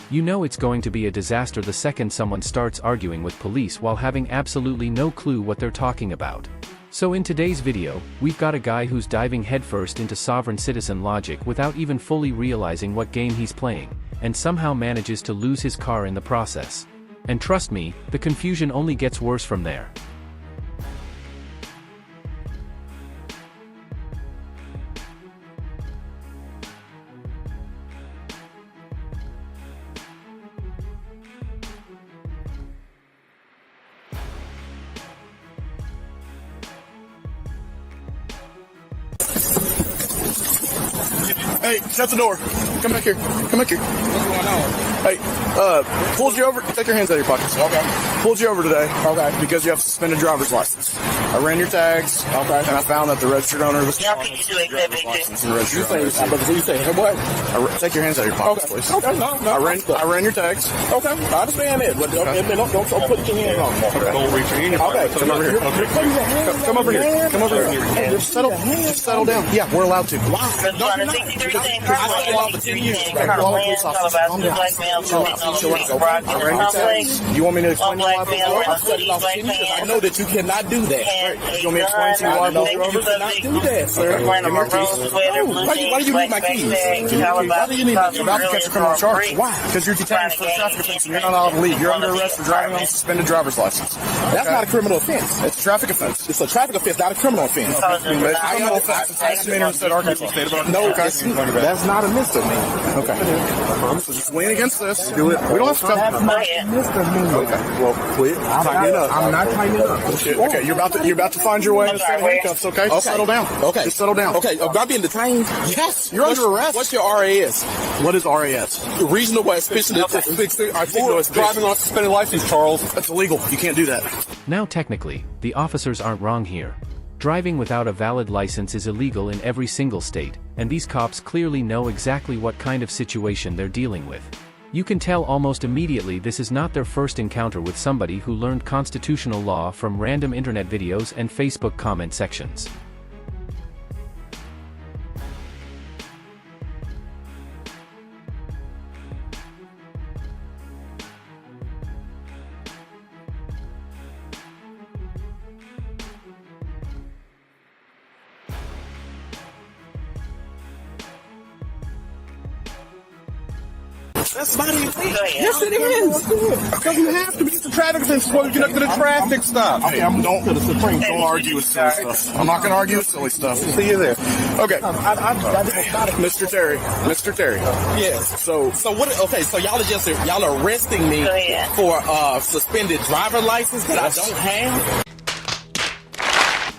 You know it's going to be a disaster the second someone starts arguing with police while having absolutely no clue what they're talking about. So in today's video, we've got a guy who's diving headfirst into sovereign citizen logic without even fully realizing what game he's playing, and somehow manages to lose his car in the process. And trust me, the confusion only gets worse from there. Hey, shut the door. Come back here. Come back here. What's going on? Hey, pulled you over. Take your hands out of your pockets. Okay. Pulled you over today. Okay. Because you have a suspended driver's license. I ran your tags. Okay. And I found that the registered owner was Now can you do driver's license and registered owner. You say what? Take your hands out of your pockets, please. Okay. No. I ran your tags. Okay. I understand that, but don't put your hand on me. Don't reach your hand. Okay. Come over here. Come over here. Come over here. Just settle down. Yeah, we're allowed to. Why? No, you're not. You want me to explain why? I know that you cannot do that. You want me to explain to you why? You cannot do that, sir. Why do you need my keys? Why do you need my keys? You're about to catch a criminal charge. Why? Because you're detained for a traffic offense and you're not allowed to leave. You're under arrest for driving on a suspended driver's license. That's not a criminal offense. It's a traffic offense. It's a traffic offense, not a criminal offense. It's a criminal offense. It's a misdemeanor instead of Arkansas State. No, that's not a misdemeanor. Okay. So just lean against this. Do it. We don't have to That's talk. not a misdemeanor. Okay. Well, quit. Tighten it up. I'm not tightening it up. Okay. You're about to find your way to the state handcuffs. Okay. Just settle down. Okay. Just settle down. Okay. Am I being detained? Yes. You're under arrest. What's your RAS? What is RAS? Reasonable suspicion of driving on a suspended license, Charles. That's illegal. You can't do that. Now technically, the officers aren't wrong here. Driving without a valid license is illegal in every single state, and these cops clearly know exactly what kind of situation they're dealing with. You can tell almost immediately this is not their first encounter with somebody who learned constitutional law from random internet videos and Facebook comment sections. That's not illegal. Yes, it is. Because you have to. It's a traffic offense before you connect to the traffic stop. Okay, don't argue with silly stuff. I'm not going to argue with silly stuff. See you there. Okay. Mr. Terry. Mr. Terry. Yes. So what? Okay. So y'all are arresting me for suspended driver license that I don't have.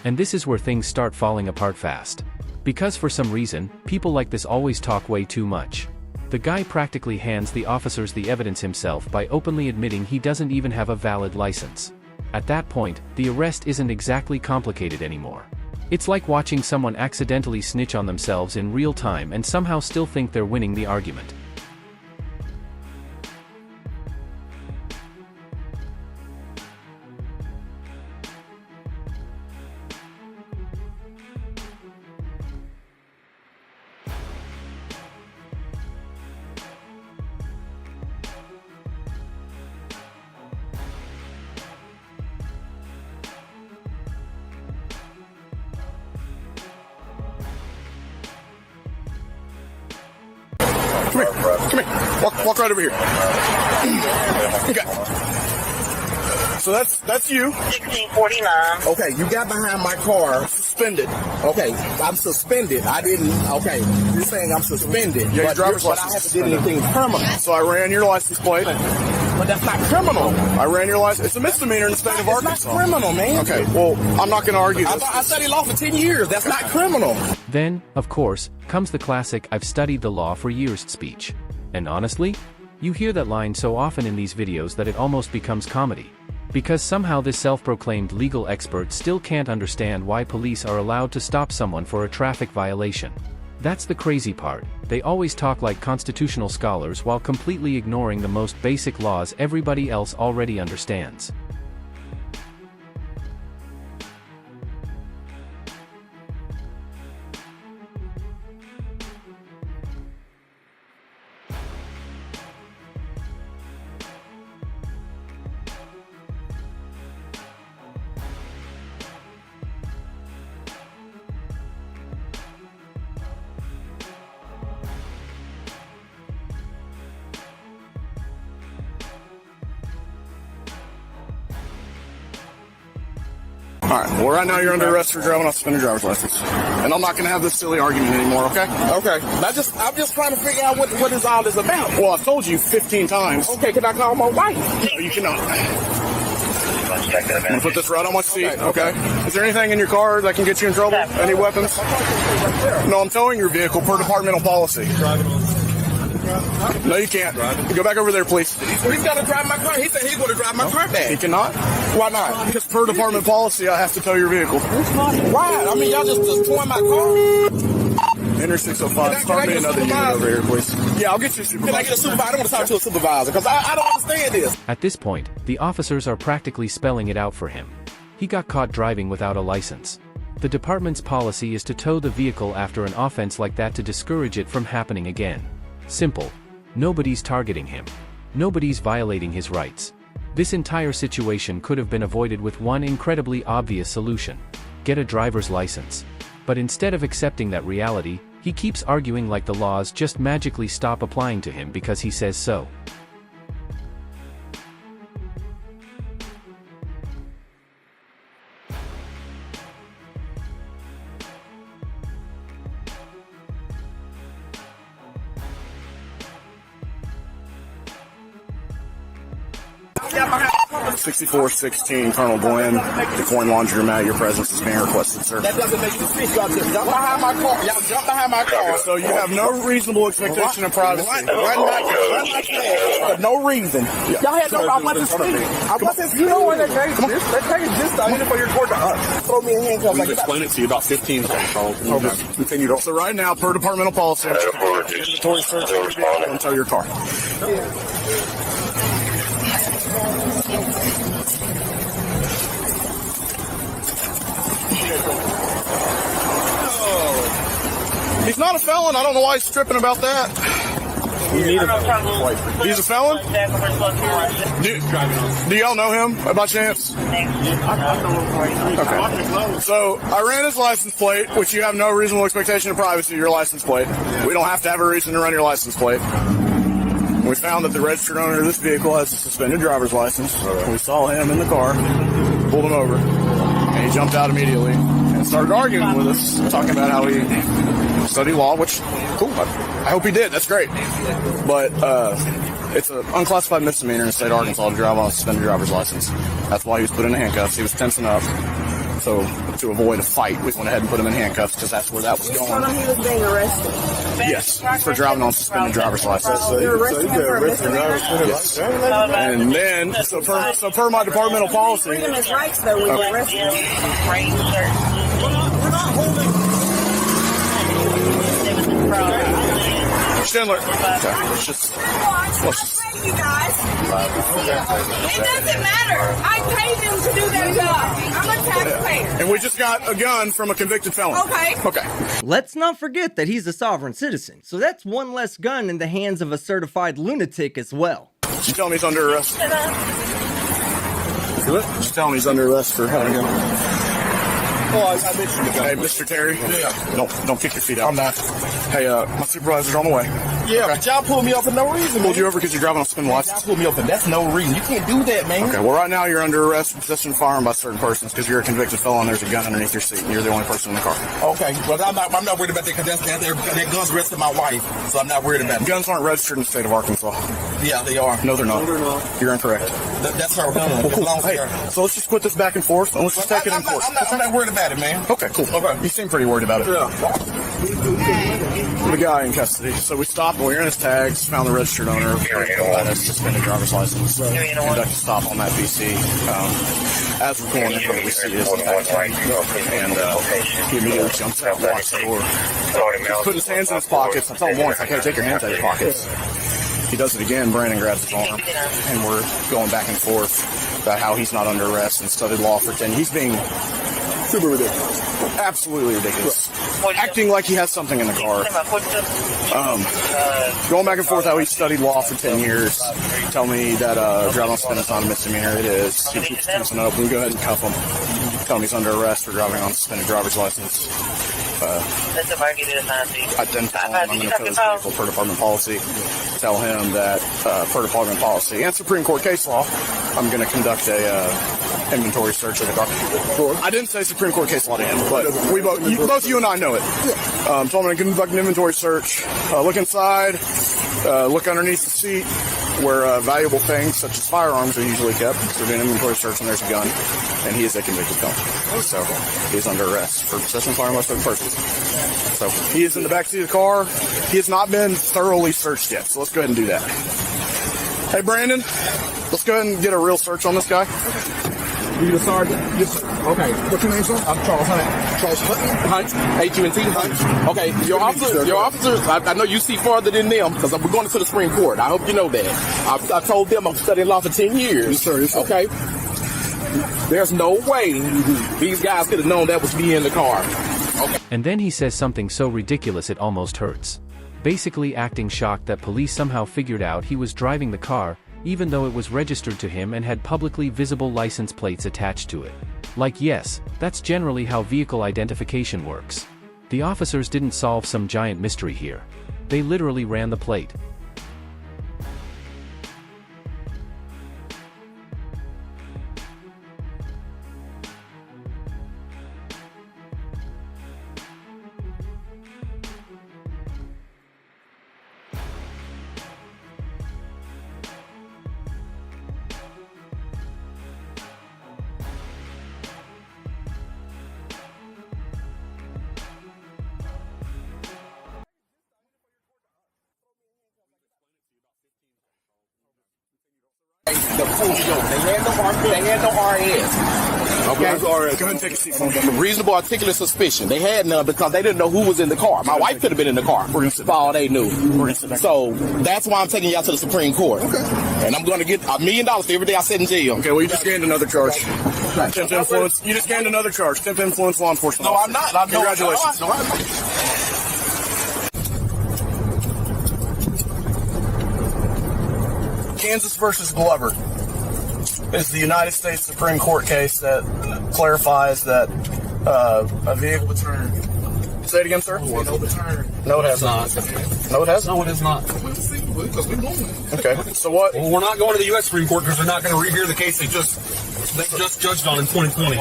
And this is where things start falling apart fast. Because for some reason, people like this always talk way too much. The guy practically hands the officers the evidence himself by openly admitting he doesn't even have a valid license. At that point, the arrest isn't exactly complicated anymore. It's like watching someone accidentally snitch on themselves in real time and somehow still think they're winning the argument. Come here. Walk right over here. Okay. So that's you. 1649. Okay, you got behind my car. Suspended. Okay, I'm suspended. I didn't. Okay, you're saying I'm suspended. Yeah, your driver's but I license haven't did anything criminal. So I ran your license plate. But that's not criminal. I ran your license. It's a misdemeanor in the state of It's Arkansas. not criminal, man. Okay, well, I'm not going to argue this. I studied law for 10 years. That's not criminal. Then, of course, comes the classic "I've studied the law for years" speech. And honestly, you hear that line so often in these videos that it almost becomes comedy. Because somehow this self-proclaimed legal expert still can't understand why police are allowed to stop someone for a traffic violation. That's the crazy part. They always talk like constitutional scholars while completely ignoring the most basic laws everybody else already understands. All right. Well, right now you're under arrest for driving off suspended driver's license, and I'm not going to have this silly argument anymore. Okay? Okay. I'm just trying to figure out what is all this about. Well, I've told you 15 times. Okay, can I call my wife? No, you cannot. I'm going to put this right on my seat, okay? Is there anything in your car that can get you in trouble? Any weapons? No, I'm towing your vehicle per departmental policy. No, you can't. Go back over there, please. He's got to drive my car. He said he's going to drive my car back. He cannot? Why not? Because per department policy, I have to tow your vehicle. Why? I mean, y'all just towing my car? Enter 605. Start me another unit over here, please. Yeah, I'll get you a supervisor. Can I get a supervisor? I don't want to talk to a supervisor because I don't understand this. At this point, the officers are practically spelling it out for him. He got caught driving without a license. The department's policy is to tow the vehicle after an offense like that to discourage it from happening again. Simple. Nobody's targeting him. Nobody's violating his rights. This entire situation could have been avoided with one incredibly obvious solution. Get a driver's license. But instead of accepting that reality, he keeps arguing like the laws just magically stop applying to him because he says so. Yeah, 6416 Colonel Glenn, the coin laundromat. Your presence is being requested, sir. that doesn't make any sense. Y'all just jump behind my car. Y'all jump behind my car. So you have no reasonable expectation of privacy. Run my flag for no reason. Y'all had no I wasn't speaking. I wasn't speaking. You know what that tag is just I for your court to throw me in handcuffs. We'll explain it to you about 15 seconds. Okay. Continue. So right now, per departmental policy, inventory search until your car. He's not a felon. I don't know why he's tripping about that. He's a felon? Do y'all know him by chance? Okay. So I ran his license plate, which you have no reasonable expectation of privacy of your license plate. We don't have to have a reason to run your license plate. We found that the registered owner of this vehicle has a suspended driver's license. We saw him in the car, pulled him over, and he jumped out immediately and started arguing with us, talking about how he studied law, which, cool, I hope he did. That's great. But it's an unclassified misdemeanor in the state of Arkansas to drive on a suspended driver's license. That's why he was put in handcuffs. He was tensing up. So to avoid a fight, we went ahead and put him in handcuffs because that's where that was going. He was being arrested. Yes, for driving on suspended driver's license. You're arresting him for arresting Yes. And then, so per my departmental policy. freedom his rights, though, when you arrest him. Schindler. Okay. Let's just. You guys. It doesn't matter. I paid them to do their job. I'm a taxpayer. And we just got a gun from a convicted felon. Okay. Let's not forget that he's a sovereign citizen, so that's one less gun in the hands of a certified lunatic as well. You tell me he's under arrest. Just tell me he's under arrest for having a gun. Oh, I mentioned the guy. Hey, Mr. Terry. Yeah. Don't kick your feet out. I'm not. Hey, my supervisor's on the way. Yeah, but y'all pulled me up for no reason. Pulled you over because you're driving on suspended Y'all license. pulled me up for that's no reason. You can't do that, man. Okay, well, right now you're under arrest for possession of a firearm by certain persons because you're a convicted felon. There's a gun underneath your seat, and you're the only person in the car. Okay, well, I'm not worried about that because that gun's registered my wife, so I'm not worried about it. Guns aren't registered in the state of Arkansas. Yeah, they are. No, they're not. You're incorrect. That's her gun. Well, It cool. belongs to Hey, her. so let's just quit this back and forth, and let's just take it in court. I'm not worried about it, man. Okay, cool. Okay. You seem pretty worried about it. Yeah. The guy in custody. So we stopped, we ran his tags, found the registered owner of the vehicle that has suspended driver's license. Conducted a stop on that VC. As we're going in, what we see is the tag. And he immediately jumps out and locks the door. He's putting his hands in his pockets. I tell him once, I can't take your hands out of your pockets. He does it again. Brandon grabs his arm, and we're going back and forth about how he's not under arrest and studied law for 10. He's being super ridiculous. Absolutely ridiculous. Acting like he has something in the car. Going back and forth how he studied law for 10 years. Tell me that driving on suspended is not a misdemeanor. It is. He keeps tensing up. We go ahead and cuff him. Tell him he's under arrest for driving on suspended driver's license. I then tell him I'm going to tow his vehicle per department policy. Tell him that per department policy and Supreme Court case law, I'm going to conduct a inventory search of the car. I didn't say Supreme Court case law to him, but both you and I know it. So I'm going to conduct an inventory search, look inside, look underneath the seat where valuable things such as firearms are usually kept. So we're doing an inventory search and there's a gun, and he is a convicted felon. So he is under arrest for possession of firearms for purposes. So he is in the backseat of the car. He has not been thoroughly searched yet, so let's go ahead and do that. Hey, Brandon, let's go ahead and get a real search on this guy. You the sergeant? Yes, okay. What's your name, sir? I'm Charles Hunt. Charles Hunt? H-U-N-T? Hunt. Okay, your officers, I know you see farther than them because we're going to the Supreme Court. I hope you know that. I told them I'm studying law for 10 years. Yes, sir. Yes, sir. Okay? There's no way these guys could have known that was me in the car. Okay. And then he says something so ridiculous it almost hurts. Basically acting shocked that police somehow figured out he was driving the car, even though it was registered to him and had publicly visible license plates attached to it. Like, yes, that's generally how vehicle identification works. The officers didn't solve some giant mystery here. They literally ran the plate. The full joke. They had no RS. Okay? Go ahead and take a seat. Reasonable articulate suspicion. They had none because they didn't know who was in the car. My wife could have been in the car. For all they knew. So that's why I'm taking y'all to the Supreme Court. Okay. And I'm going to get $1 million for every day I sit in jail. Okay, well, you just gained another charge. Attempt to influence. You just gained another charge. Attempt to influence law enforcement. No, I'm not. Congratulations. No, I'm not. Kansas versus Glover is the United States Supreme Court case that clarifies that a vehicle return. Say it again, sir. No return. No, it has not. No, it has. No, it is not. Because we won. Okay. So what? Well, we're not going to the U.S. Supreme Court because they're not going to rehear the case they just judged on in 2020.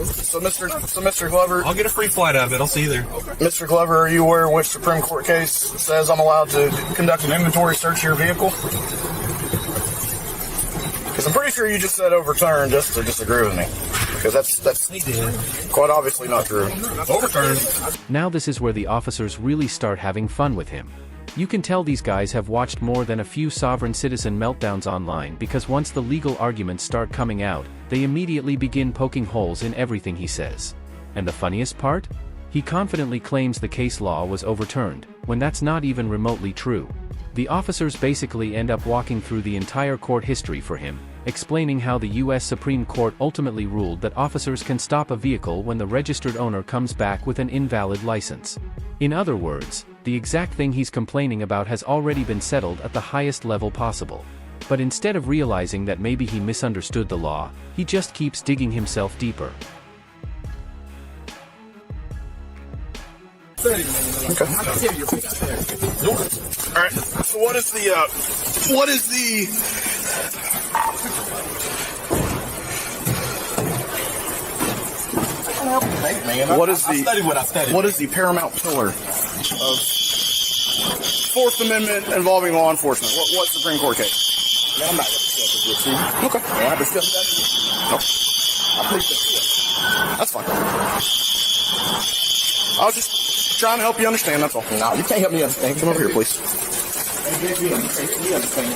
So, Mr. Glover, I'll get a free flight out of it. I'll see you there. Mr. Glover, are you aware which Supreme Court case says I'm allowed to conduct an inventory search of your vehicle? Because I'm pretty sure you just said overturned just to disagree with me. Because that's quite obviously not true. Overturned. Now this is where the officers really start having fun with him. You can tell these guys have watched more than a few sovereign citizen meltdowns online because once the legal arguments start coming out, they immediately begin poking holes in everything he says. And the funniest part? He confidently claims the case law was overturned, when that's not even remotely true. The officers basically end up walking through the entire court history for him, explaining how the U.S. Supreme Court ultimately ruled that officers can stop a vehicle when the registered owner comes back with an invalid license. In other words, the exact thing he's complaining about has already been settled at the highest level possible. But instead of realizing that maybe he misunderstood the law, he just keeps digging himself deeper. Okay. All right. So what is the what is the paramount pillar of Fourth Amendment involving law enforcement? What Supreme Court case? Man, I'm not going to discuss this with you. Okay. I have to discuss that. Nope. I appreciate it. That's fine. I was just trying to help you understand, that's all. No, you can't help me understand. Come over here, please. You understand.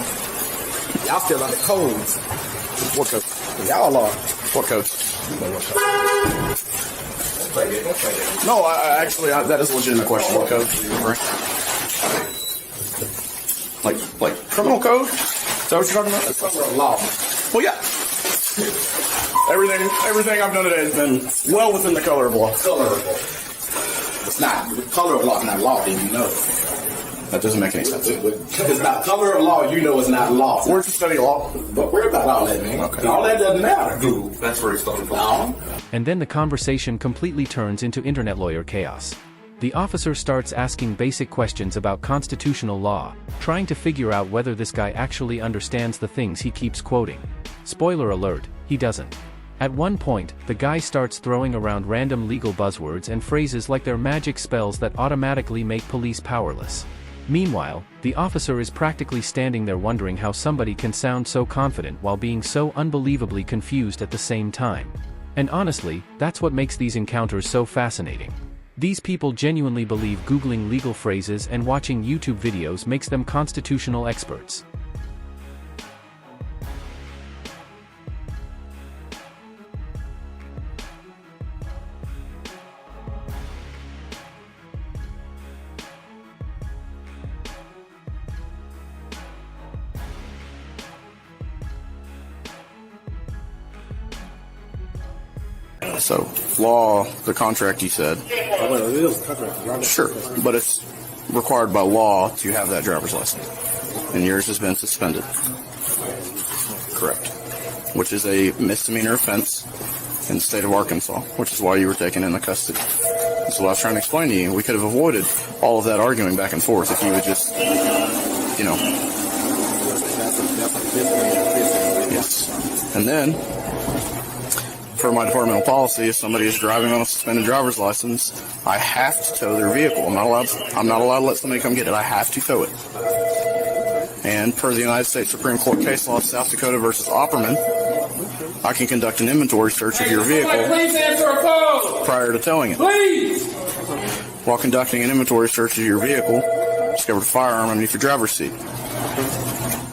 Y'all still on the codes. What code? Y'all are. What code? No, actually, that is a legitimate question. What code? Like criminal code? Is that what you're talking about? It's criminal law. Well, yeah. Everything I've done today has been well within the color of law. Color of law. It's not. The color of law is not law, then you know. That doesn't make any sense. If it's not color of law, you know it's not law. Where's the study law? Don't worry about all that, man. Okay. All that doesn't matter. Google. That's where it's starting from. No. And then the conversation completely turns into internet lawyer chaos. The officer starts asking basic questions about constitutional law, trying to figure out whether this guy actually understands the things he keeps quoting. Spoiler alert, he doesn't. At one point, the guy starts throwing around random legal buzzwords and phrases like they're magic spells that automatically make police powerless. Meanwhile, the officer is practically standing there wondering how somebody can sound so confident while being so unbelievably confused at the same time. And honestly, that's what makes these encounters so fascinating. These people genuinely believe Googling legal phrases and watching YouTube videos makes them constitutional experts. So, law, the contract you said. Well, it is a contract, right? Sure, but it's required by law to have that driver's license. And yours has been suspended. Correct. Which is a misdemeanor offense in the state of Arkansas, which is why you were taken into custody. That's what I was trying to explain to you. We could have avoided all of that arguing back and forth if you would just, you know. Yes. And then, for my departmental policy, if somebody is driving on a suspended driver's license, I have to tow their vehicle. I'm not allowed to let somebody come get it. I have to tow it. And per the United States Supreme Court case law of South Dakota versus Opperman, I can conduct an inventory search of your vehicle prior to towing it. While conducting an inventory search of your vehicle, discovered a firearm underneath your driver's seat.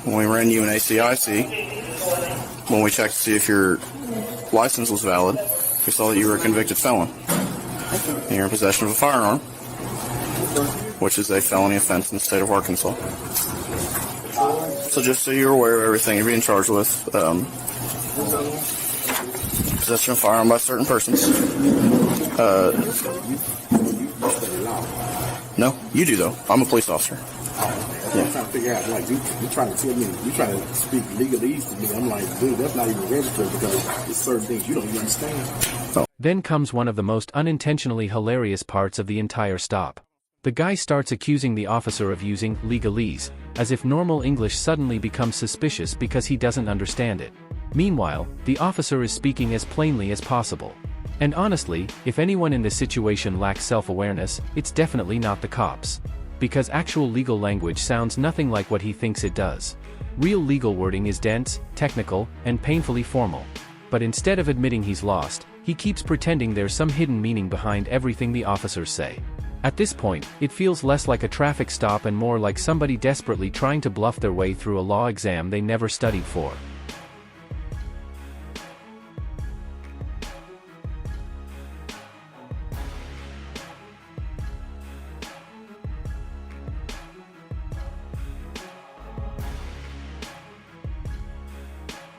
When we ran you an ACIC, when we checked to see if your license was valid, we saw that you were a convicted felon. And you're in possession of a firearm, which is a felony offense in the state of Arkansas. So just so you're aware of everything you're being charged with, possession of a firearm by certain persons. No, you do though. I'm a police officer. Yeah. I'm trying to figure out, like, you trying to tell me, you trying to speak legalese to me. I'm like, dude, that's not even registered because there's certain things you don't even understand. Oh. Then comes one of the most unintentionally hilarious parts of the entire stop. The guy starts accusing the officer of using legalese, as if normal English suddenly becomes suspicious because he doesn't understand it. Meanwhile, the officer is speaking as plainly as possible. And honestly, if anyone in this situation lacks self-awareness, it's definitely not the cops. Because actual legal language sounds nothing like what he thinks it does. Real legal wording is dense, technical, and painfully formal. But instead of admitting he's lost, he keeps pretending there's some hidden meaning behind everything the officers say. At this point, it feels less like a traffic stop and more like somebody desperately trying to bluff their way through a law exam they never studied for.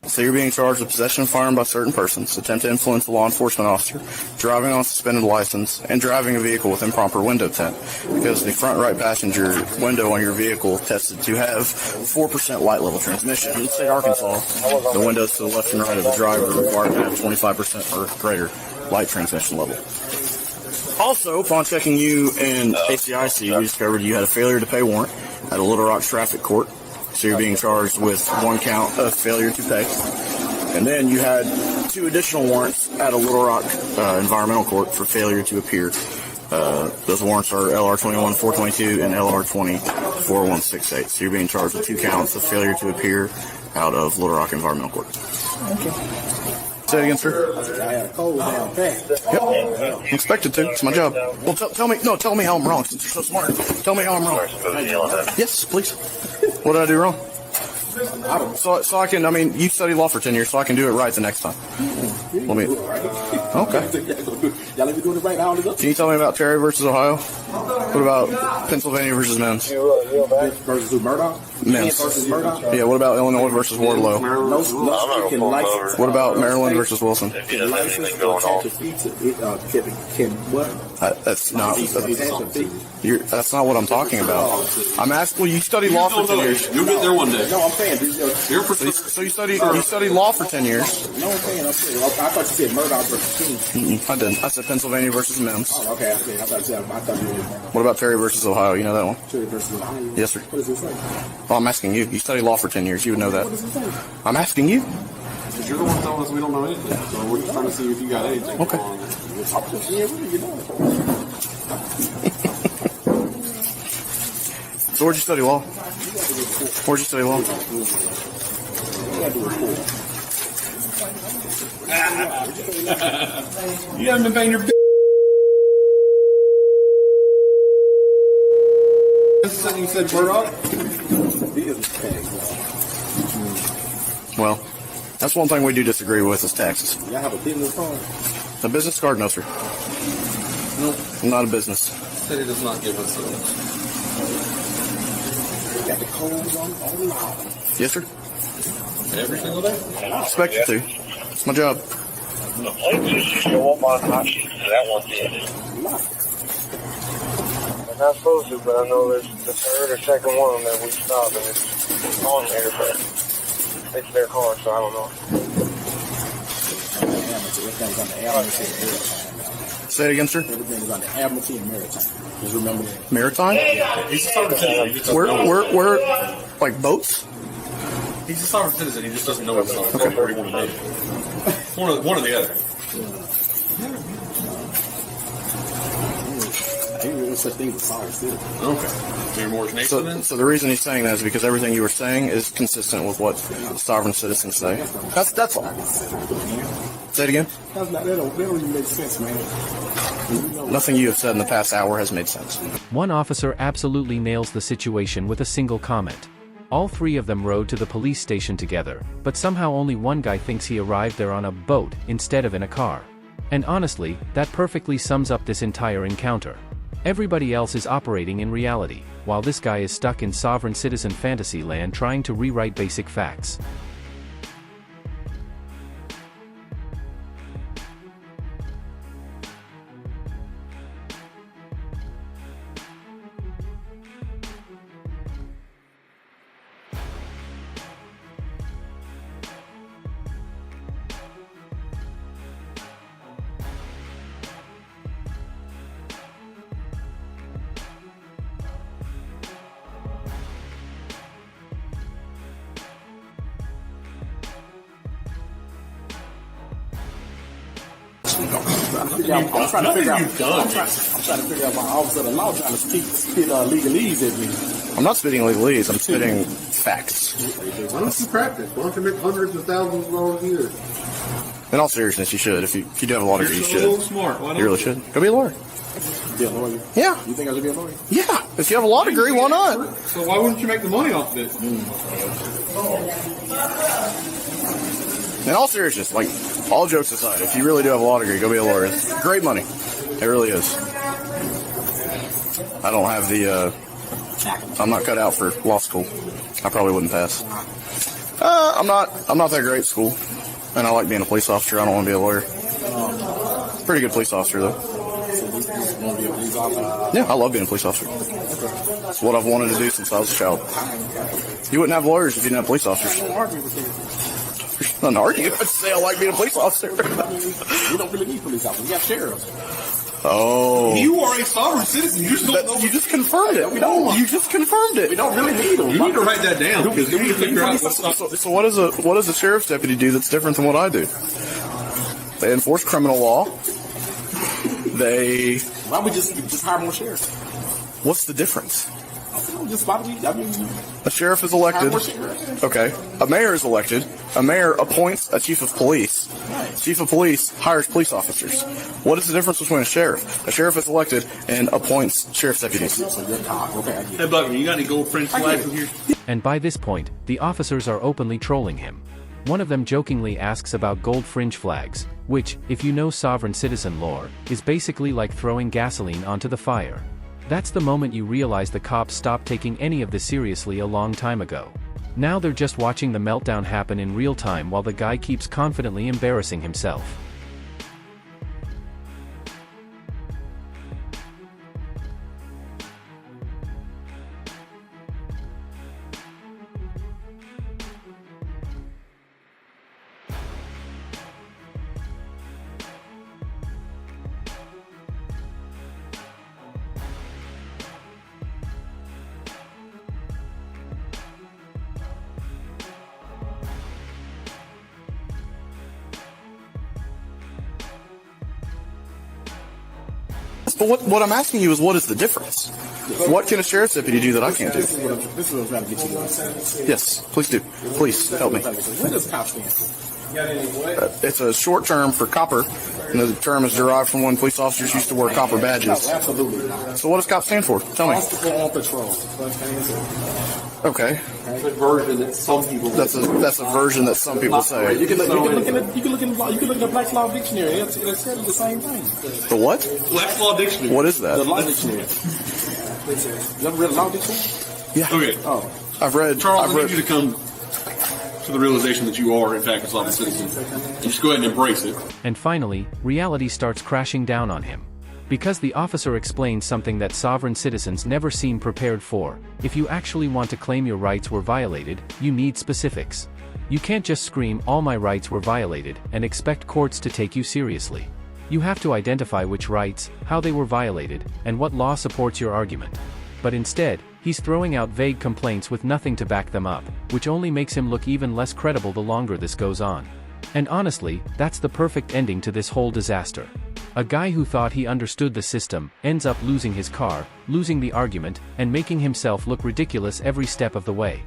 So you're being charged with possession of a firearm by certain persons, attempt to influence a law enforcement officer, driving on a suspended license, and driving a vehicle with improper window tint. Because the front right passenger window on your vehicle tested to have 4% light level transmission. In the state of Arkansas, the windows to the left and right of the driver are required to have 25% or greater light transmission level. Also, upon checking you in ACIC, we discovered you had a failure to pay warrant at a Little Rock traffic court. So you're being charged with one count of failure to pay. And then you had 2 additional warrants at a Little Rock environmental court for failure to appear. Those warrants are LR21-422 and LR20-4168. So you're being charged with 2 counts of failure to appear out of Little Rock environmental court. Okay. Say it again, sir. I had a cold down pat. Yep. I'm expected to. It's my job. Well, tell me how I'm wrong since you're so smart. Tell me how I'm wrong. Yes, please. What did I do wrong? So I can, you studied law for 10 years, so I can do it right the next time. Let me. Okay. Y'all let me do it right now. Can you tell me about Terry versus Ohio? What about Pennsylvania versus Mims? Versus Murdoch? Mims. Versus Murdoch? Yeah, what about Illinois versus Wardlow? No, what about Maryland versus Wilson? That's not what I'm talking about. I'm asking. Well, you studied law for 10 years. You'll get there one day. No, I'm saying. So you studied law for 10 years. No, I'm saying. I thought you said Murdoch versus King. I didn't. I said Pennsylvania versus Mims. Oh, okay. I thought you were. What about Terry versus Ohio? You know that one? Terry versus Ohio? Yes, sir. What does it say? Well, I'm asking you. You studied law for 10 years. You would know that. What does it say? I'm asking you. Because you're the one telling us we don't know anything. So we're just trying to see if you got anything. Okay. So where'd you study law? Where'd you study law? You haven't been paying your you said Murdoch? Well, that's one thing we do disagree with is taxes. You have a business card? A business card? No, sir. No. I'm not a business. City does not give us those. Got the codes on now. Yes, sir. Every single day? I expect you to. It's my job. The plate just show up on hot sheets, so that one did. They're not supposed to, but I know there's the third or second one that we stopped, and it's on there, but it's their car, so I don't know. Say it again, sir. Everything is on the Admiralty and Maritime. Just remember that. Maritime? He's a sovereign citizen. He just doesn't know. Where, like boats? He's a sovereign citizen. He just doesn't know himself. Okay. Where he want to be. One or the other. There's such thing as sovereign citizen. Okay. Maybe more nation then? So the reason he's saying that is because everything you were saying is consistent with what sovereign citizens say. That's all. Say it again. That don't even make sense, man. Nothing you have said in the past hour has made sense. One officer absolutely nails the situation with a single comment. All three of them rode to the police station together, but somehow only one guy thinks he arrived there on a boat instead of in a car. And honestly, that perfectly sums up this entire encounter. Everybody else is operating in reality, while this guy is stuck in sovereign citizen fantasy land trying to rewrite basic facts. I'm trying to figure out my officer of the law trying to spit legalese at me. I'm not spitting legalese, I'm spitting facts. Why don't you practice? Why don't you make hundreds of thousands of dollars a year? In all seriousness, you should. If you do have a law degree, you You're so should. smart. Why don't You really should. Go be a lawyer. Be a lawyer? Yeah. You think I should be a lawyer? Yeah. If you have a law degree, why not? So why wouldn't you make the money off of it? In all seriousness, like, all jokes aside, if you really do have a law degree, go be a lawyer. It's great money. It really is. I don't have the, I'm not cut out for law school. I probably wouldn't pass. I'm not that great at school. And I like being a police officer. I don't want to be a lawyer. Pretty good police officer, though. Yeah, I love being a police officer. It's what I've wanted to do since I was a child. You wouldn't have lawyers if you didn't have police officers. There's nothing to argue. I'd say I like being a police officer. We don't really need police officers. We have sheriffs. Oh. You are a sovereign citizen. You just don't know. You just confirmed it. You just confirmed it. We don't really need them. You need to write that down because you need to figure out what's up. So what does a sheriff's deputy do that's different than what I do? They enforce criminal law. Why don't we just hire more sheriffs? What's the difference? A sheriff is elected. Okay. A mayor is elected. A mayor appoints a chief of police. Chief of police hires police officers. What is the difference between a sheriff? A sheriff is elected and appoints sheriff's deputies. Hey, Bucky, you got any gold French flags in here? And by this point, the officers are openly trolling him. One of them jokingly asks about gold fringe flags, which, if you know sovereign citizen lore, is basically like throwing gasoline onto the fire. That's the moment you realize the cops stopped taking any of this seriously a long time ago. Now they're just watching the meltdown happen in real time while the guy keeps confidently embarrassing himself. But what I'm asking you is, what is the difference? What can a sheriff's deputy do that I can't do? This is what I'm trying to get you to understand. Yes, please do. Please help me. What does cop stand for? It's a short term for copper. And the term is derived from when police officers used to wear copper badges. Absolutely. So what does cop stand for? Tell me. Constable on patrol. Okay. That's a version that some people. That's a version that some people say. You can look in the Black's Law Dictionary. It's telling you the same thing. The what? Black's Law Dictionary. What is that? The Law Dictionary. You ever read Law Dictionary? Yeah. Okay. Oh. I've read. Charles, I need you to come to the realization that you are, in fact, a sovereign citizen. You just go ahead and embrace it. And finally, reality starts crashing down on him. Because the officer explains something that sovereign citizens never seem prepared for. If you actually want to claim your rights were violated, you need specifics. You can't just scream, "All my rights were violated," and expect courts to take you seriously. You have to identify which rights, how they were violated, and what law supports your argument. But instead, he's throwing out vague complaints with nothing to back them up, which only makes him look even less credible the longer this goes on. And honestly, that's the perfect ending to this whole disaster. A guy who thought he understood the system ends up losing his car, losing the argument, and making himself look ridiculous every step of the way.